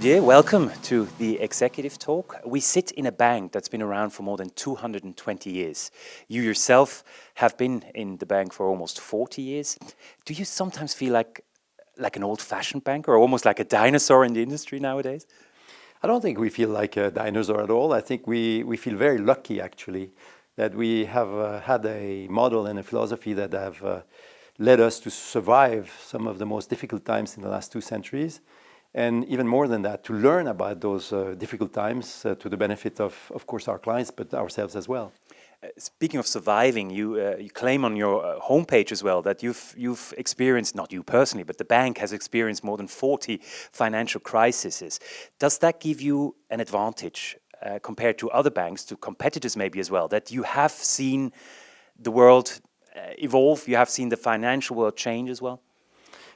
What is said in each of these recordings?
Odier, welcome to the Executive Talk. We sit in a bank that's been around for more than 220 years. You yourself have been in the bank for almost 40 years. Do you sometimes feel like an old-fashioned banker or almost like a dinosaur in the industry nowadays? I don't think we feel like a dinosaur at all. I think we feel very lucky, actually, that we have had a model and a philosophy that have led us to survive some of the most difficult times in the last 2 centuries. And even more than that, to learn about those difficult times to the benefit of course, our clients, but ourselves as well. Speaking of surviving, you claim on your homepage as well that you've experienced, not you personally, but the bank has experienced more than 40 financial crises. Does that give you an advantage compared to other banks, to competitors maybe as well, that you have seen the world evolve, you have seen the financial world change as well?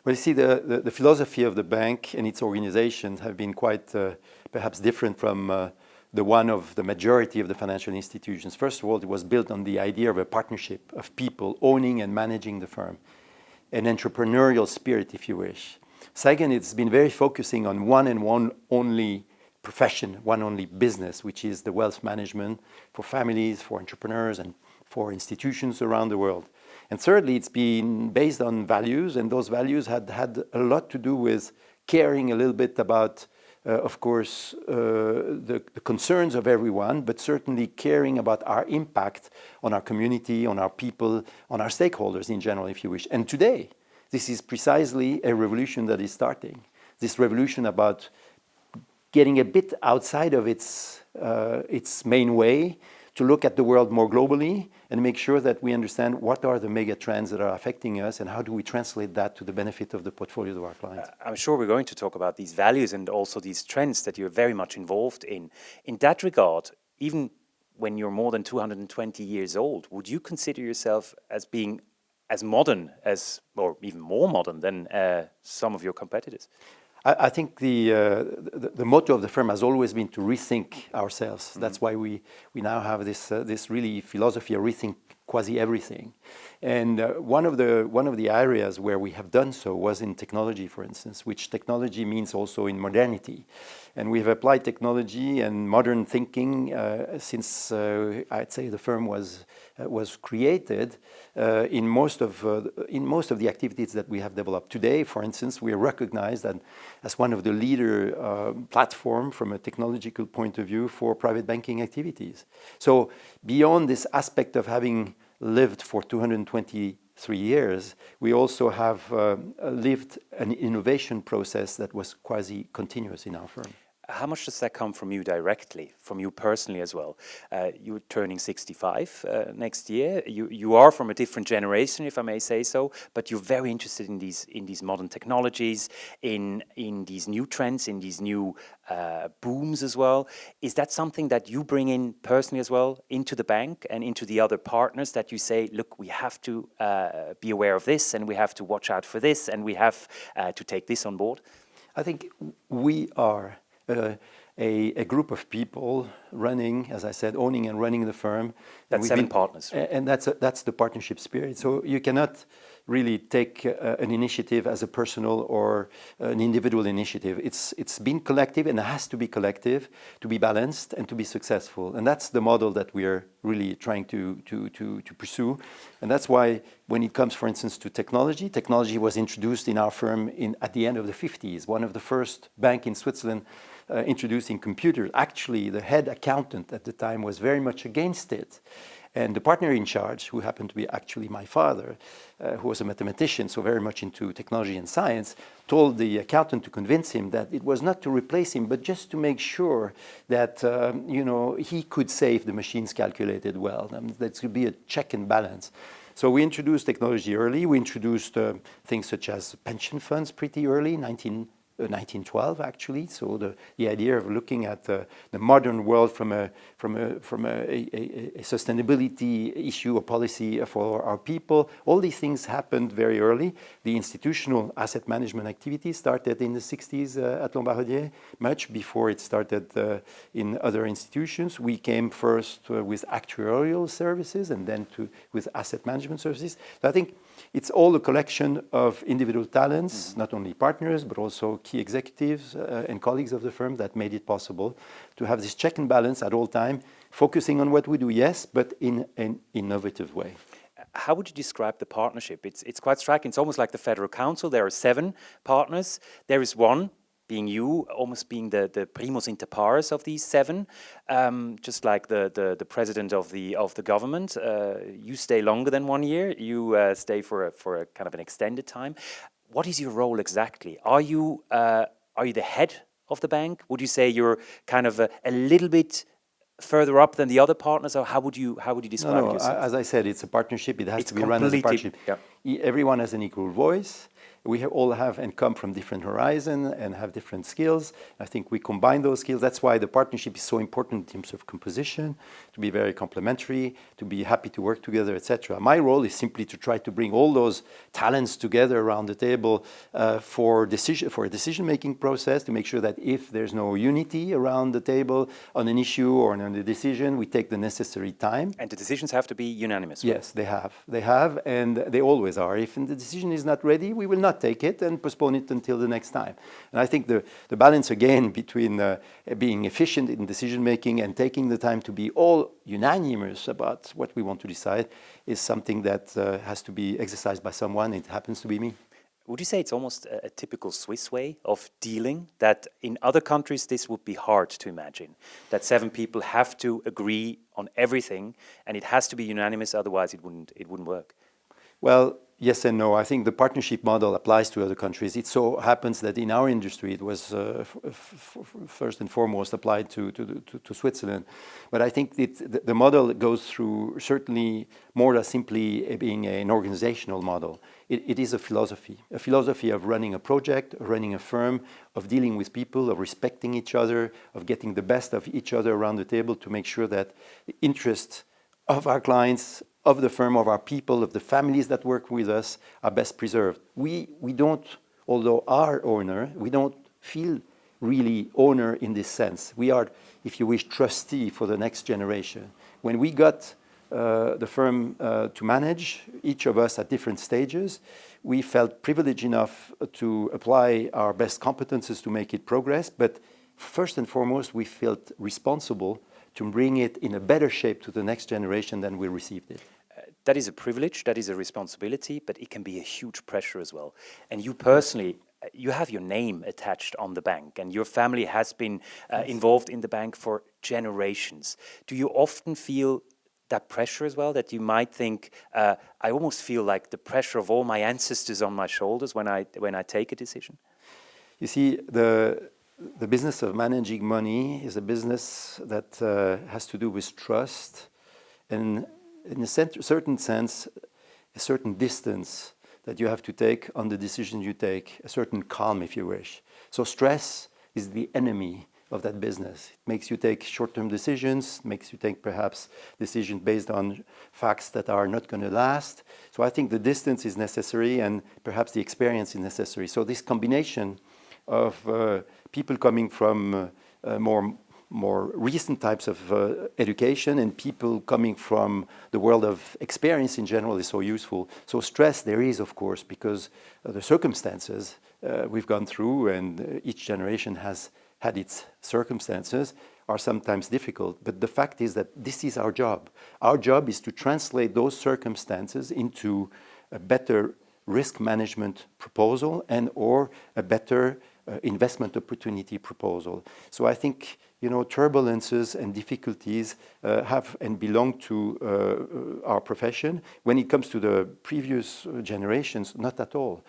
Well, you see, the philosophy of the bank and its organizations have been quite perhaps different from the one of the majority of the financial institutions. First of all, it was built on the idea of a partnership of people owning and managing the firm, an entrepreneurial spirit, if you wish. Second, it's been very focusing on one and one only profession, one only business, which is the wealth management for families, for entrepreneurs, and for institutions around the world. And thirdly, it's been based on values, and those values had a lot to do with caring a little bit about, of course, the concerns of everyone, but certainly caring about our impact on our community, on our people, on our stakeholders in general, if you wish. And today, this is precisely a revolution that is starting. This revolution about getting a bit outside of its main way, to look at the world more globally and make sure that we understand what are the mega trends that are affecting us and how do we translate that to the benefit of the portfolios of our clients. I'm sure we're going to talk about these values and also these trends that you're very much involved in. In that regard, even when you're more than 220 years old, would you consider yourself as being as modern as, or even more modern than some of your competitors? I think the motto of the firm has always been to rethink ourselves. Mm-hmm. That's why we now have this really philosophy of rethink quasi everything. And one of the areas where we have done so was in technology, for instance, which technology means also in modernity. And we've applied technology and modern thinking since I'd say the firm was created in most of the activities that we have developed. Today, for instance, we are recognized as one of the leader platform from a technological point of view for private banking activities. So beyond this aspect of having lived for 223 years, we also have lived an innovation process that was quasi continuous in our firm. How much does that come from you directly, from you personally as well? You're turning 65 next year. You are from a different generation, if I may say so, but you're very interested in these modern technologies, in these new trends, in these new booms as well. Is that something that you bring in personally as well into the bank and into the other partners, that you say, look, we have to be aware of this and we have to watch out for this and we have to take this on board? I think we are a group of people running, as I said, owning and running the firm. That's 7 partners. And that's the partnership spirit. So you cannot really take an initiative as a personal or an individual initiative. It's been collective, and it has to be collective to be balanced and to be successful. And that's the model that we are really trying to pursue. And that's why when it comes, for instance, to technology was introduced in our firm at the end of the 50s. One of the first bank in Switzerland introducing computers. Actually, the head accountant at the time was very much against it. And the partner in charge, who happened to be actually my father, who was a mathematician, so very much into technology and science, told the accountant to convince him that it was not to replace him, but just to make sure that he could say if the machines calculated well. That could be a check and balance. So we introduced technology early. We introduced things such as pension funds pretty early, 1912 actually. So the idea of looking at the modern world from a sustainability issue or policy for our people, all these things happened very early. The institutional asset management activity started in the 60s at Lombard Odier, much before it started in other institutions. We came first with actuarial services and then with asset management services. So I think it's all a collection of individual talents, not only partners, but also key executives and colleagues of the firm that made it possible to have this check and balance at all time, focusing on what we do, yes, but in an innovative way. How would you describe the partnership? It's quite striking. It's almost like the Federal Council. There are 7 partners. There is one, being you, almost being the primus inter pares of these 7, just like the president of the government. You stay longer than 1 year. You stay for a kind of an extended time. What is your role exactly? Are you the head of the bank? Would you say you're kind of a little bit further up than the other partners, or how would you describe yourself? As I said, it's a partnership. It has to be run as a partnership. Yeah. Everyone has an equal voice. We all have and come from different horizons and have different skills. I think we combine those skills. That's why the partnership is so important in terms of composition, to be very complementary, to be happy to work together, etc. My role is simply to try to bring all those talents together around the table for a decision-making process, to make sure that if there's no unity around the table on an issue or on a decision, we take the necessary time. And the decisions have to be unanimous. Yes, they have. They have, and they always are. If the decision is not ready, we will not take it and postpone it until the next time. And I think the balance again between being efficient in decision making and taking the time to be all unanimous about what we want to decide is something that has to be exercised by someone. It happens to be me. Would you say it's almost a typical Swiss way of dealing, that in other countries this would be hard to imagine, that 7 people have to agree on everything and it has to be unanimous, otherwise it wouldn't work? Well, yes and no. I think the partnership model applies to other countries. It so happens that in our industry it was first and foremost applied to Switzerland. But I think the model goes through certainly more than simply being an organizational model. It is a philosophy of running a project, running a firm, of dealing with people, of respecting each other, of getting the best of each other around the table to make sure that the interests of our clients, of the firm, of our people, of the families that work with us are best preserved. We don't, although our owner, we don't feel really owner in this sense. We are, if you wish, trustee for the next generation. When we got the firm to manage, each of us at different stages, we felt privileged enough to apply our best competences to make it progress, but first and foremost, we felt responsible to bring it in a better shape to the next generation than we received it. That is a privilege, that is a responsibility, but it can be a huge pressure as well. And you personally, you have your name attached on the bank, and your family has been involved in the bank for generations. Do you often feel that pressure as well, that you might think, I almost feel like the pressure of all my ancestors on my shoulders when I take a decision? You see, the business of managing money is a business that has to do with trust and, in a certain sense, a certain distance that you have to take on the decisions you take, a certain calm, if you wish. So stress is the enemy of that business. It makes you take short-term decisions, makes you take perhaps decisions based on facts that are not going to last. So I think the distance is necessary and perhaps the experience is necessary. So this combination of people coming from more recent types of education and people coming from the world of experience in general is so useful. So stress there is, of course, because the circumstances we've gone through and each generation has had its circumstances are sometimes difficult. But the fact is that this is our job. Our job is to translate those circumstances into a better risk management proposal and or a better investment opportunity proposal. So I think, turbulences and difficulties have and belong to our profession. When it comes to the previous generations, not at all.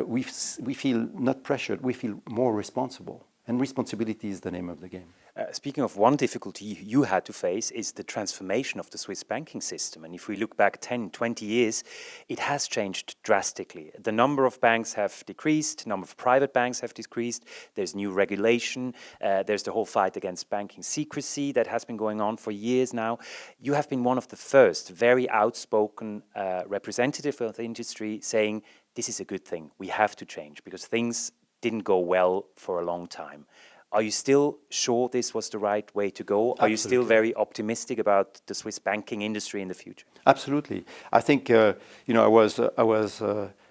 We feel not pressured, we feel more responsible. And responsibility is the name of the game. Speaking of one difficulty you had to face is the transformation of the Swiss banking system. And if we look back 10, 20 years, it has changed drastically. The number of banks have decreased, the number of private banks have decreased, there's new regulation, there's the whole fight against banking secrecy that has been going on for years now. You have been one of the first very outspoken representative of the industry saying, this is a good thing, we have to change because things didn't go well for a long time. Are you still sure this was the right way to go? Are you still very optimistic about the Swiss banking industry in the future? Absolutely. I think I was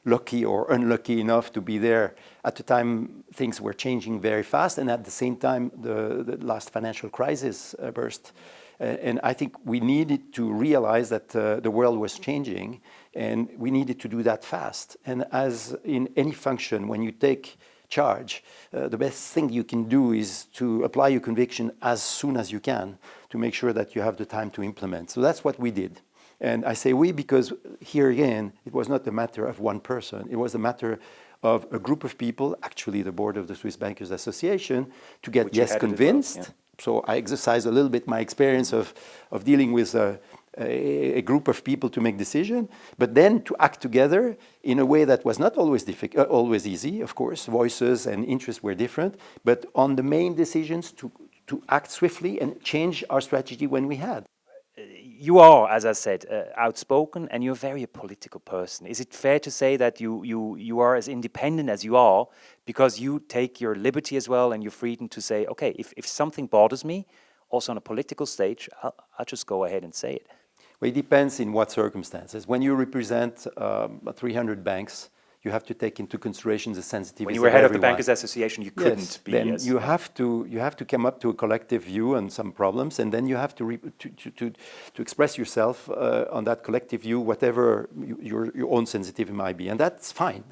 lucky or unlucky enough to be there. At the time, things were changing very fast, and at the same time, the last financial crisis burst. And I think we needed to realize that the world was changing, and we needed to do that fast. And as in any function, when you take charge, the best thing you can do is to apply your conviction as soon as you can to make sure that you have the time to implement. So that's what we did. And I say we because here again, it was not a matter of one person. It was a matter of a group of people, actually the board of the Swiss Bankers Association, to get convinced. Well, yeah. So I exercised a little bit my experience of dealing with a group of people to make decisions, but then to act together in a way that was not always always easy, of course. Voices and interests were different, but on the main decisions to act swiftly and change our strategy when we had. You are, as I said, outspoken, and you're very a political person. Is it fair to say that you are as independent as you are because you take your liberty as well and your freedom to say, okay, if something bothers me, also on a political stage, I'll just go ahead and say it? Well, it depends in what circumstances. When you represent 300 banks, you have to take into consideration the sensitivities. When you were head of the Bankers Association, you couldn't be. Then you have to come up to a collective view on some problems, and then you have to express yourself on that collective view, whatever your own sensitivity might be, and that's fine.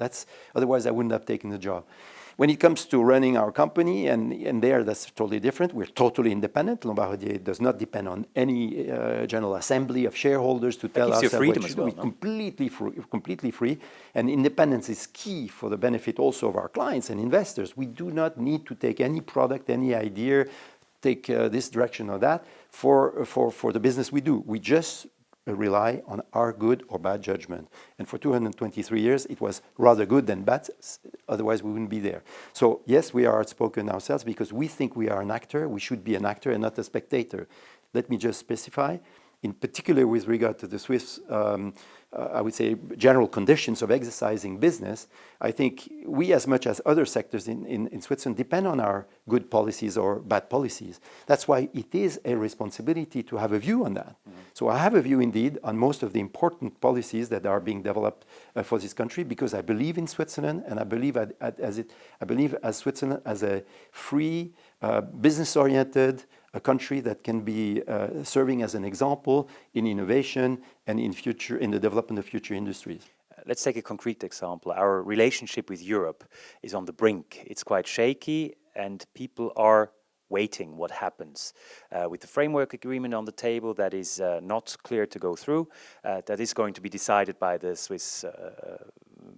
Otherwise I wouldn't have taken the job. When it comes to running our company, and there that's totally different. We're totally independent. Lombard Odier does not depend on any general assembly of shareholders to tell us freedom as well. We're completely free, and independence is key for the benefit also of our clients and investors. We do not need to take any product, any idea, take this direction or that for the business we do. We just rely on our good or bad judgment. And for 223 years, it was rather good than bad, otherwise we wouldn't be there. So yes, we are outspoken ourselves because we think we are an actor. We should be an actor and not a spectator. Let me just specify, in particular with regard to the Swiss, I would say, general conditions of exercising business, I think we, as much as other sectors in Switzerland, depend on our good policies or bad policies. That's why it is a responsibility to have a view on that. Mm-hmm. So I have a view indeed on most of the important policies that are being developed for this country, because I believe in Switzerland, and I believe as Switzerland as a free, business-oriented, a country that can be serving as an example in innovation and in the development of future industries. Let's take a concrete example. Our relationship with Europe is on the brink. It's quite shaky, and people are waiting what happens with the framework agreement on the table that is not clear to go through, that is going to be decided by the Swiss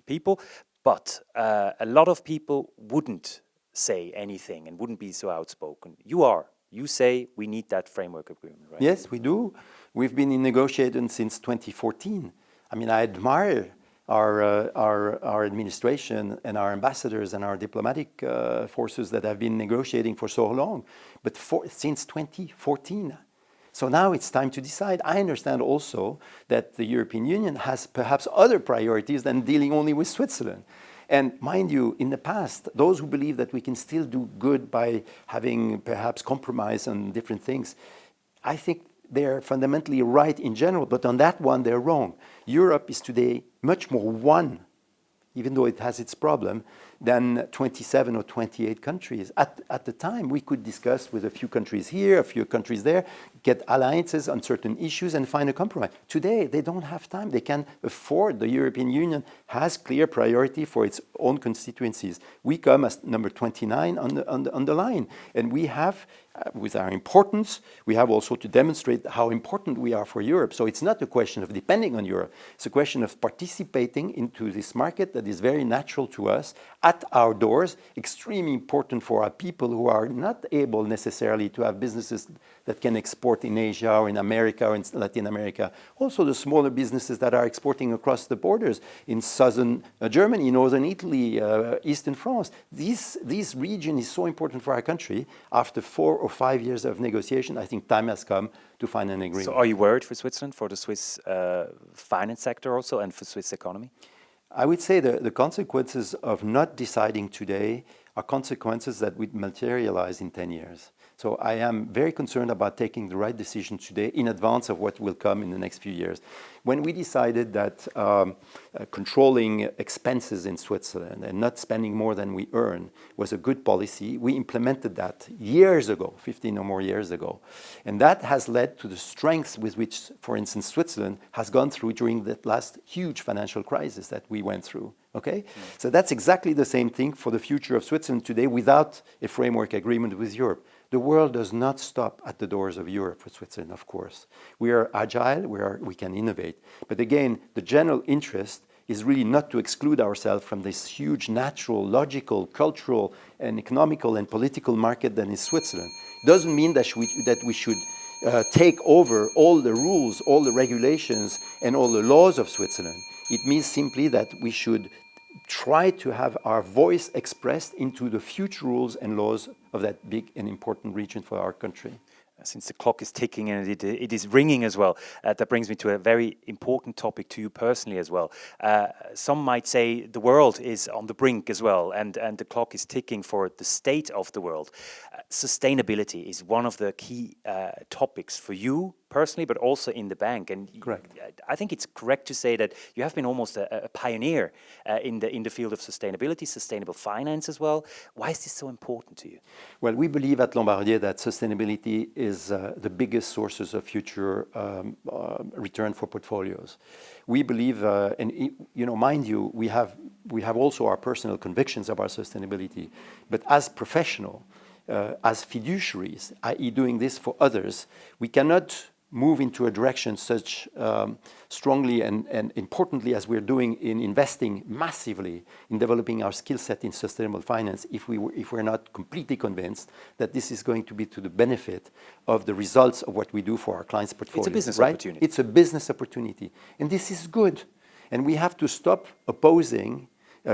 people. But a lot of people wouldn't say anything and wouldn't be so outspoken. You are. You say we need that framework agreement, right? Yes, we do. We've been in negotiation since 2014. I mean, I admire our administration and our ambassadors and our diplomatic forces that have been negotiating for so long, but since 2014. So now it's time to decide. I understand also that the European Union has perhaps other priorities than dealing only with Switzerland. And mind you, in the past, those who believe that we can still do good by having perhaps compromise on different things, I think they're fundamentally right in general, but on that one, they're wrong. Europe is today much more one, even though it has its problem, than 27 or 28 countries. At the time, we could discuss with a few countries here, a few countries there, get alliances on certain issues and find a compromise. Today, they don't have time. They can afford. The European Union has clear priority for its own constituencies. We come as number 29 on the line. And we have, with our importance, we have also to demonstrate how important we are for Europe. So it's not a question of depending on Europe. It's a question of participating into this market that is very natural to us at our doors, extremely important for our people who are not able necessarily to have businesses that can export in Asia or in America or in Latin America. Also the smaller businesses that are exporting across the borders in southern Germany, northern Italy, eastern France. This region is so important for our country. After 4 or 5 years of negotiation, I think time has come to find an agreement. So are you worried for Switzerland, for the Swiss finance sector also, and for Swiss economy? I would say the consequences of not deciding today are consequences that would materialize in 10 years. So I am very concerned about taking the right decision today in advance of what will come in the next few years. When we decided that controlling expenses in Switzerland and not spending more than we earn was a good policy, we implemented that years ago, 15 or more years ago. And that has led to the strengths with which, for instance, Switzerland has gone through during that last huge financial crisis that we went through. Okay? So that's exactly the same thing for the future of Switzerland today without a framework agreement with Europe. The world does not stop at the doors of Europe for Switzerland, of course. We are agile, we can innovate. But again, the general interest is really not to exclude ourselves from this huge natural, logical, cultural, and economical and political market that is Switzerland. Doesn't mean that we should take over all the rules, all the regulations, and all the laws of Switzerland. It means simply that we should try to have our voice expressed into the future rules and laws of that big and important region for our country. Since the clock is ticking and it is ringing as well, that brings me to a very important topic to you personally as well. Some might say the world is on the brink as well, and the clock is ticking for the state of the world. Sustainability is one of the key topics for you personally, but also in the bank. And correct. I think it's correct to say that you have been almost a pioneer in the field of sustainability, sustainable finance as well. Why is this so important to you? Well, we believe at Lombard Odier that sustainability is the biggest sources of future return for portfolios. We believe, mind you, we have also our personal convictions about sustainability, but as professional, as fiduciaries, i.e. doing this for others, we cannot move into a direction such strongly and importantly as we're doing in investing massively in developing our skill set in sustainable finance if we're not completely convinced that this is going to be to the benefit of the results of what we do for our clients' portfolios. It's a business right? opportunity. It's a business opportunity. And this is good. And we have to stop opposing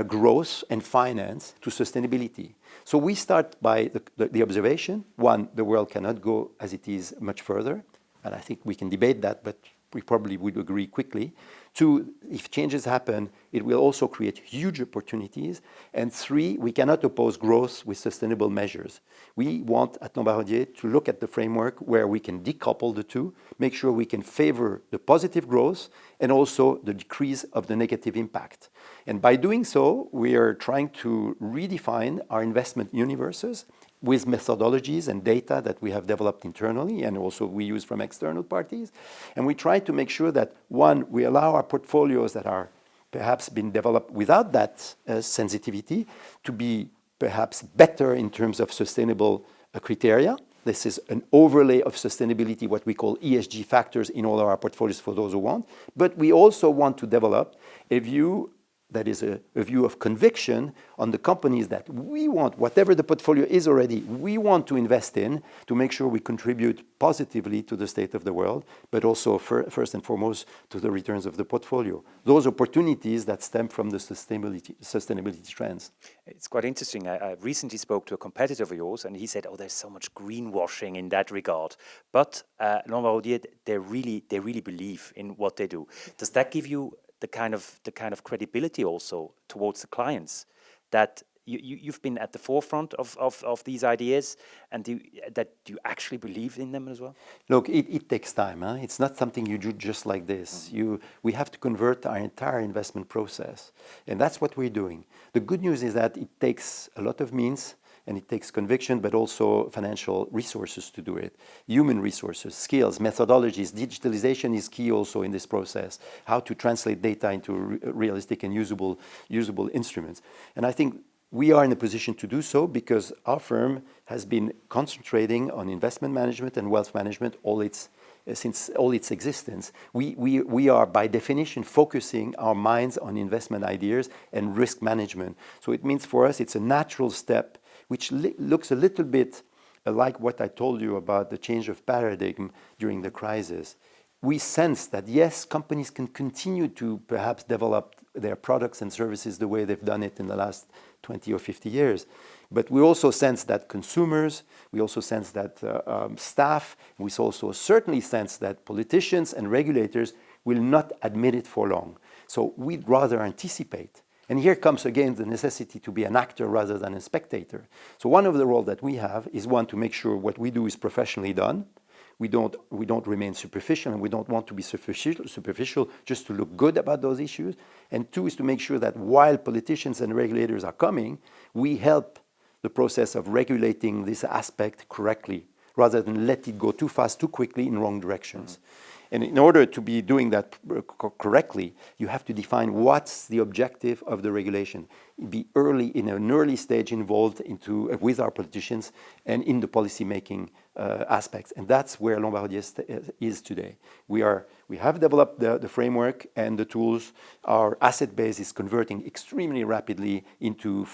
growth and finance to sustainability. So we start by the observation. One, the world cannot go as it is much further. And I think we can debate that, but we probably would agree quickly. Two, if changes happen, it will also create huge opportunities. And three, we cannot oppose growth with sustainable measures. We want at Lombard Odier to look at the framework where we can decouple the two, make sure we can favor the positive growth and also the decrease of the negative impact. And by doing so, we are trying to redefine our investment universes with methodologies and data that we have developed internally and also we use from external parties. And we try to make sure that, one, we allow our portfolios that are perhaps been developed without that sensitivity to be perhaps better in terms of sustainable criteria. This is an overlay of sustainability, what we call ESG factors in all of our portfolios for those who want. But we also want to develop a view that is a view of conviction on the companies that we want, whatever the portfolio is already, we want to invest in to make sure we contribute positively to the state of the world, but also first and foremost to the returns of the portfolio. Those opportunities that stem from the sustainability trends. It's quite interesting. I recently spoke to a competitor of yours and he said, oh, there's so much greenwashing in that regard. But Lombard Odier, they really believe in what they do. Does that give you the kind of credibility also towards the clients that you've been at the forefront of these ideas and that you actually believe in them as well? Look, it takes time. Huh? It's not something you do just like this. We have to convert our entire investment process. And that's what we're doing. The good news is that it takes a lot of means and it takes conviction, but also financial resources to do it. Human resources, skills, methodologies, digitalization is key also in this process. How to translate data into realistic and usable instruments. And I think we are in a position to do so because our firm has been concentrating on investment management and wealth management since all its existence. We are by definition focusing our minds on investment ideas and risk management. So it means for us it's a natural step which looks a little bit like what I told you about the change of paradigm during the crisis. We sense that, yes, companies can continue to perhaps develop their products and services the way they've done it in the last 20 or 50 years. But we also sense that consumers, we also sense that staff, we also certainly sense that politicians and regulators will not admit it for long. So we'd rather anticipate And here comes again the necessity to be an actor rather than a spectator. So one of the roles that we have is one, to make sure what we do is professionally done. We don't remain superficial, and we don't want to be superficial just to look good about those issues. And two is to make sure that while politicians and regulators are coming, we help the process of regulating this aspect correctly, rather than let it go too fast, too quickly in wrong directions. And in order to be doing that correctly, you have to define what's the objective of the regulation. Be early, in an early stage, involved with our politicians and in the policy-making aspects. And that's where Lombard Odier is today. We have developed the framework and the tools. Our asset base is converting extremely rapidly into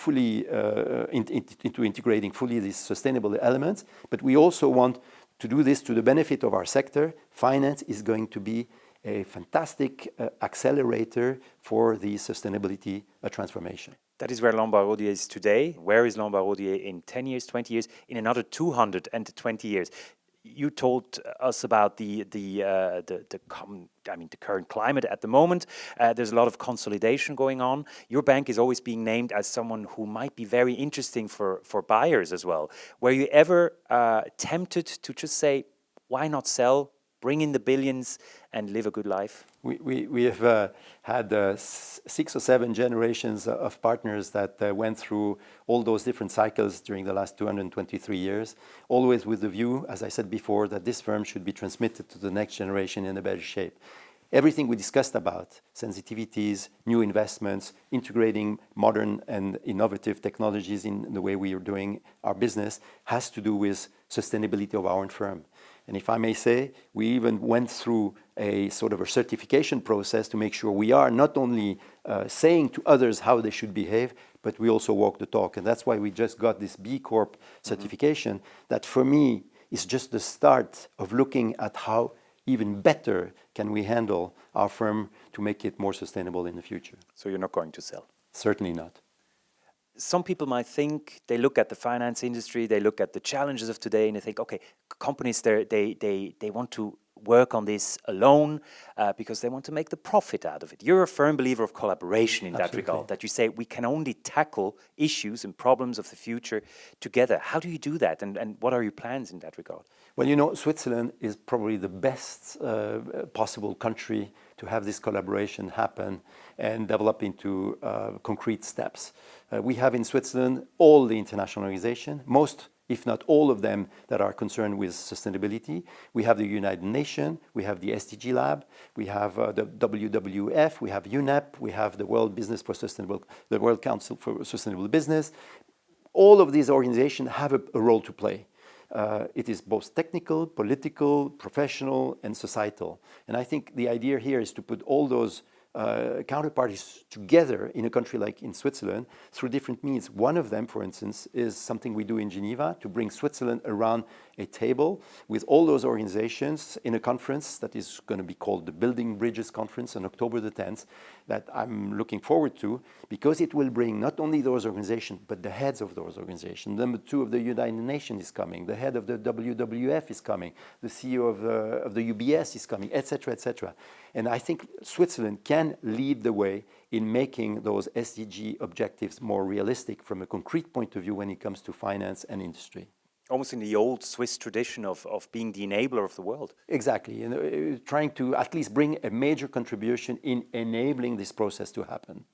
into integrating fully these sustainable elements. But we also want to do this to the benefit of our sector. Finance is going to be a fantastic accelerator for the sustainability transformation. That is where Lombard Odier is today. Where is Lombard Odier in 10 years, 20 years, in another 220 years? You told us about the current climate at the moment. There's a lot of consolidation going on. Your bank is always being named as someone who might be very interesting for buyers as well. Were you ever tempted to just say, why not sell, bring in the billions and live a good life? We have had 6 or 7 generations of partners that went through all those different cycles during the last 223 years, always with the view, as I said before, that this firm should be transmitted to the next generation in a better shape. Everything we discussed about, sensitivities, new investments, integrating modern and innovative technologies in the way we are doing our business, has to do with sustainability of our own firm. And if I may say, we even went through a sort of a certification process to make sure we are not only saying to others how they should behave, but we also walk the talk. And that's why we just got this B Corp certification, that for me is just the start of looking at how even better can we handle our firm to make it more sustainable in the future. So you're not going to sell? Certainly not. Some people might think, they look at the finance industry, they look at the challenges of today, and they think, okay, companies, they want to work on this alone because they want to make the profit out of it. You're a firm believer of collaboration in that regard, that you say we can only tackle issues and problems of the future together. How do you do that, and what are your plans in that regard? Well, you know, Switzerland is probably the best possible country to have this collaboration happen and develop into concrete steps. We have in Switzerland all the international organizations, most, if not all of them, that are concerned with sustainability. We have the United Nations, we have the SDG Lab, we have the WWF, we have UNEP, we have the World Council for Sustainable Business. All of these organizations have a role to play. It is both technical, political, professional, and societal. And I think the idea here is to put all those counterparties together in a country like in Switzerland through different means. One of them, for instance, is something we do in Geneva to bring Switzerland around a table with all those organizations in a conference that is going to be called the Building Bridges Conference on October the 10th, that I'm looking forward to, because it will bring not only those organizations, but the heads of those organizations. Number 2 of the United Nations is coming, the head of the WWF is coming, the CEO of the UBS is coming, etc., etc. And I think Switzerland can lead the way in making those SDG objectives more realistic from a concrete point of view when it comes to finance and industry. Almost in the old Swiss tradition of being the enabler of the world. Exactly, and trying to at least bring a major contribution in enabling this process to happen.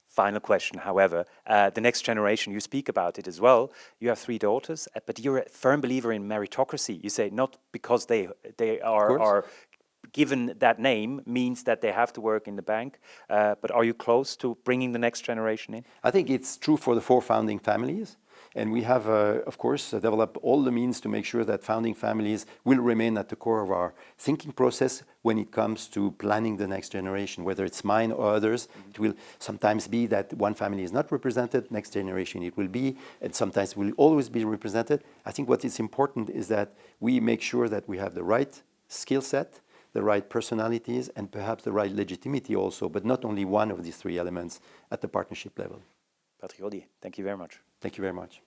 Final question, however, the next generation, you speak about it as well. You have 3 daughters, but you're a firm believer in meritocracy. You say not because they are given that name means that they have to work in the bank, but are you close to bringing the next generation in? I think it's true for the 4 founding families. And we have, of course, developed all the means to make sure that founding families will remain at the core of our thinking process when it comes to planning the next generation, whether it's mine or others. It will sometimes be that one family is not represented, next generation it will be, and sometimes will always be represented. I think what is important is that we make sure that we have the right skill set, the right personalities, and perhaps the right legitimacy also, but not only one of these 3 elements at the partnership level. Patrick Odier, thank you very much. Thank you very much.